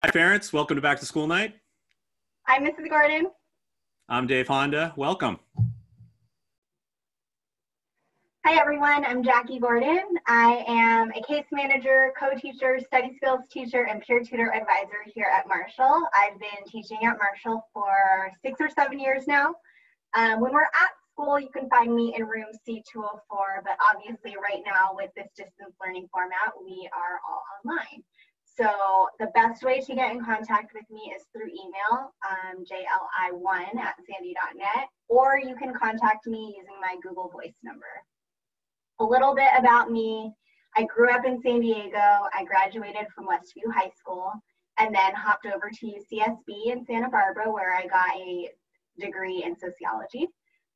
Hi, parents. Welcome to Back to School Night. I'm Mrs. Gordon. I'm Dave Honda. Welcome. Hi, everyone. I'm Jackie Gordon. I am a case manager, co-teacher, study skills teacher, and peer tutor advisor here at Marshall. I've been teaching at Marshall for 6 or 7 years now. When we're at school, you can find me in room C204, but obviously right now with this distance learning format, we are all online. So the best way to get in contact with me is through email, jli1@sandy.net, or you can contact me using my Google Voice number. A little bit about me. I grew up in San Diego. I graduated from Westview High School and then hopped over to UCSB in Santa Barbara, where I got a degree in sociology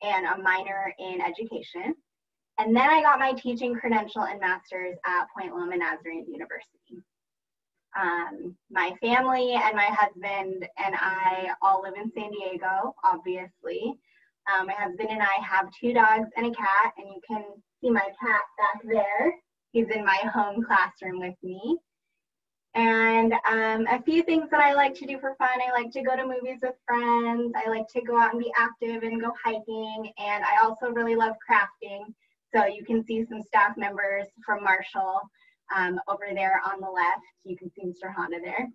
and a minor in education. And then I got my teaching credential and master's at Point Loma Nazarene University. My family and my husband and I all live in San Diego, obviously. My husband and I have 2 dogs and a cat, and you can see my cat back there. He's in my home classroom with me. And a few things that I like to do for fun. I like to go to movies with friends. I like to go out and be active and go hiking. And I also really love crafting. So you can see some staff members from Marshall over there on the left. You can see Mr. Honda there.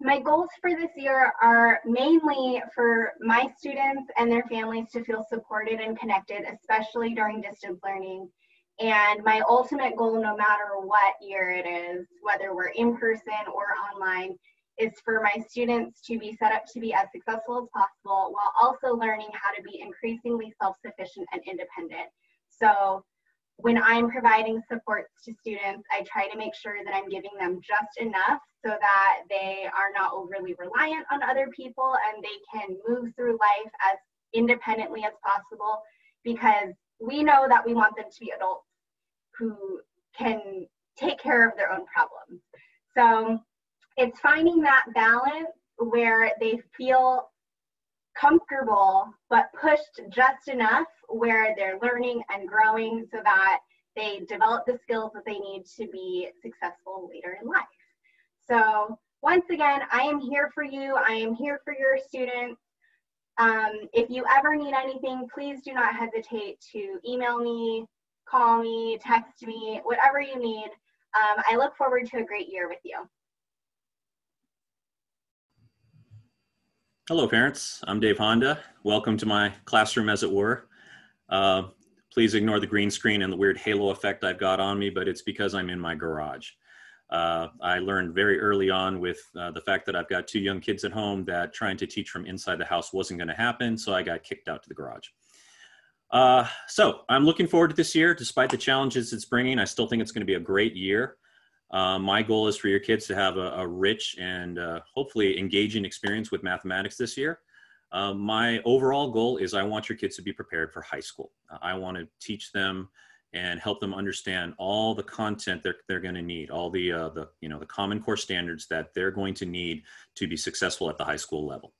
My goals for this year are mainly for my students and their families to feel supported and connected, especially during distance learning. And my ultimate goal, no matter what year it is, whether we're in person or online, is for my students to be set up to be as successful as possible while also learning how to be increasingly self-sufficient and independent. So when I'm providing supports to students, I try to make sure that I'm giving them just enough so that they are not overly reliant on other people and they can move through life as independently as possible, because we know that we want them to be adults who can take care of their own problems. So it's finding that balance where they feel comfortable but pushed just enough where they're learning and growing so that they develop the skills that they need to be successful later in life. So once again, I am here for you. I am here for your students. If you ever need anything, please do not hesitate to email me, call me, text me, whatever you need. I look forward to a great year with you. Hello, parents. I'm Dave Honda. Welcome to my classroom, as it were. Please ignore the green screen and the weird halo effect I've got on me, but it's because I'm in my garage. I learned very early on with the fact that I've got 2 young kids at home that trying to teach from inside the house wasn't going to happen, so I got kicked out to the garage. So I'm looking forward to this year. Despite the challenges it's bringing, I still think it's going to be a great year. My goal is for your kids to have a rich and hopefully engaging experience with mathematics this year. My overall goal is I want your kids to be prepared for high school. I want to teach them and help them understand all the content they're going to need, all the common core standards that they're going to need to be successful at the high school level.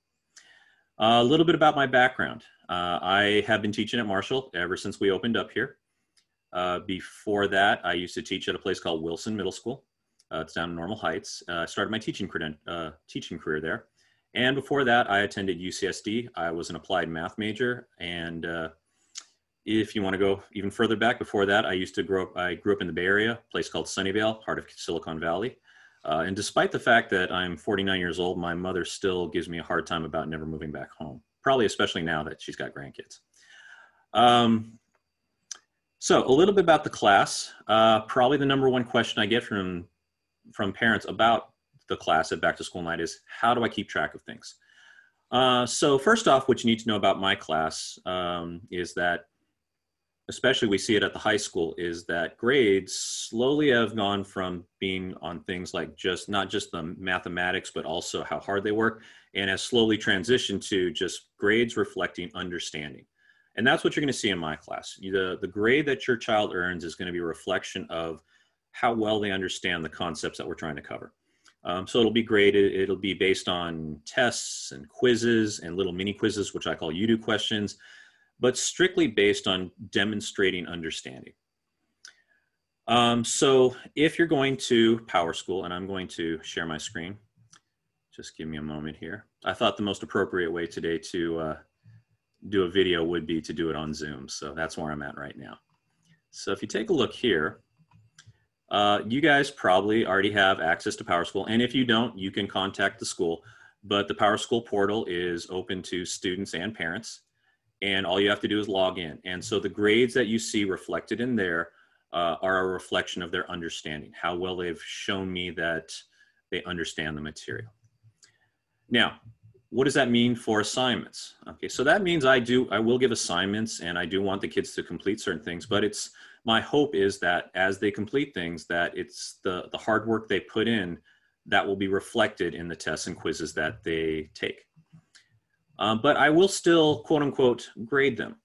A little bit about my background. I have been teaching at Marshall ever since we opened up here. Before that, I used to teach at a place called Wilson Middle School. It's down in Normal Heights. I started my teaching career there. And before that, I attended UCSD. I was an applied math major. And if you want to go even further back, before that, I grew up in the Bay Area, a place called Sunnyvale, part of Silicon Valley. And despite the fact that I'm 49 years old, my mother still gives me a hard time about never moving back home, probably especially now that she's got grandkids. So a little bit about the class. Probably the number one question I get from parents about the class at Back to School Night is, how do I keep track of things? So first off, what you need to know about my class is that, especially we see it at the high school, is that grades slowly have gone from being on things like not just the mathematics, but also how hard they work, and has slowly transitioned to just grades reflecting understanding. And that's what you're going to see in my class. The grade that your child earns is going to be a reflection of how well they understand the concepts that we're trying to cover. So it'll be graded. It'll be based on tests and quizzes and little mini quizzes, which I call you-do questions, but strictly based on demonstrating understanding. So if you're going to Power School, and I'm going to share my screen, just give me a moment here. I thought the most appropriate way today to do a video would be to do it on Zoom. So that's where I'm at right now. So if you take a look here, you guys probably already have access to Power School. And if you don't, you can contact the school. But the Power School portal is open to students and parents. And all you have to do is log in. And so the grades that you see reflected in there are a reflection of their understanding, how well they've shown me that they understand the material. Now, what does that mean for assignments? Okay, so that means I will give assignments, and I do want the kids to complete certain things, but my hope is that as they complete things, that it's the hard work they put in that will be reflected in the tests and quizzes that they take. But I will still, quote unquote, grade them.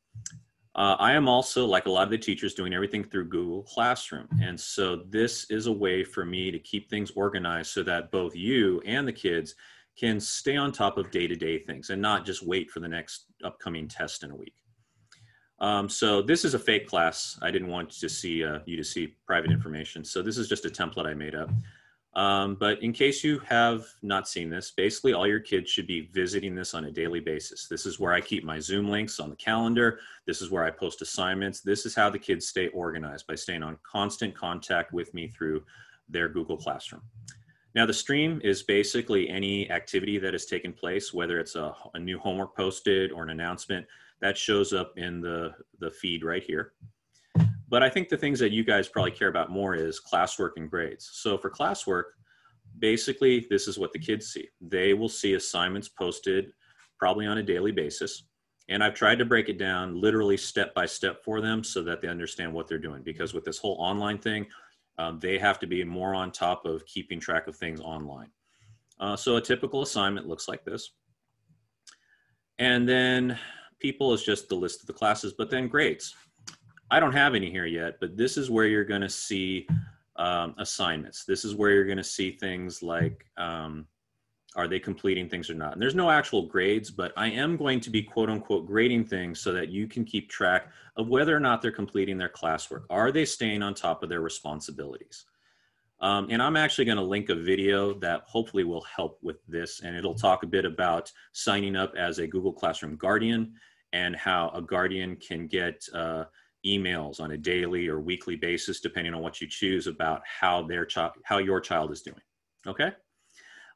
I am also, like a lot of the teachers, doing everything through Google Classroom. And so this is a way for me to keep things organized so that both you and the kids can stay on top of day-to-day things and not just wait for the next upcoming test in a week. So this is a fake class. I didn't want to see you to see private information. So this is just a template I made up. But in case you have not seen this, basically all your kids should be visiting this on a daily basis. This is where I keep my Zoom links on the calendar. This is where I post assignments. This is how the kids stay organized, by staying on constant contact with me through their Google Classroom. Now the stream is basically any activity that has taken place, whether it's a new homework posted or an announcement that shows up in the feed right here. But I think the things that you guys probably care about more is classwork and grades. So for classwork, basically this is what the kids see. They will see assignments posted probably on a daily basis. And I've tried to break it down literally step by step for them so that they understand what they're doing. Because with this whole online thing, they have to be more on top of keeping track of things online. So a typical assignment looks like this. And then people is just the list of the classes, but then grades. I don't have any here yet, but this is where you're going to see assignments. This is where you're going to see things like, are they completing things or not? And there's no actual grades, but I am going to be quote unquote grading things so that you can keep track of whether or not they're completing their classwork. Are they staying on top of their responsibilities? And I'm actually going to link a video that hopefully will help with this, and it'll talk a bit about signing up as a Google Classroom Guardian and how a guardian can get emails on a daily or weekly basis, depending on what you choose, about how your child is doing. Okay.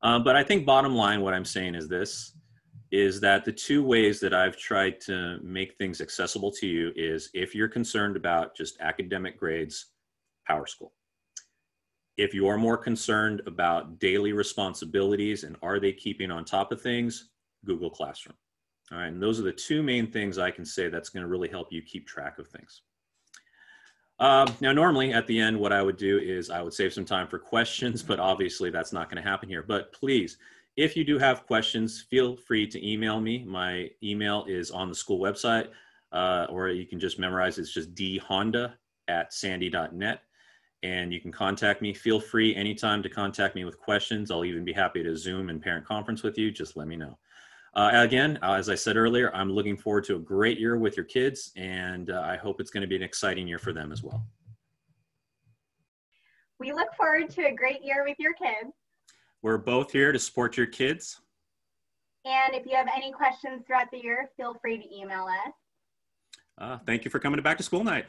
But I think bottom line, what I'm saying is that the two ways that I've tried to make things accessible to you is, if you're concerned about just academic grades, Power School. If you are more concerned about daily responsibilities and are they keeping on top of things, Google Classroom. All right, and those are the two main things I can say that's going to really help you keep track of things. Now, normally at the end, what I would do is I would save some time for questions, but obviously that's not going to happen here. But please, if you do have questions, feel free to email me. My email is on the school website, or you can just memorize it. It's just dhonda@sandy.net. And you can contact me. Feel free anytime to contact me with questions. I'll even be happy to Zoom and parent conference with you. Just let me know. Again, as I said earlier, I'm looking forward to a great year with your kids, and I hope it's going to be an exciting year for them as well. We look forward to a great year with your kids. We're both here to support your kids. And if you have any questions throughout the year, feel free to email us. Thank you for coming to Back to School Night.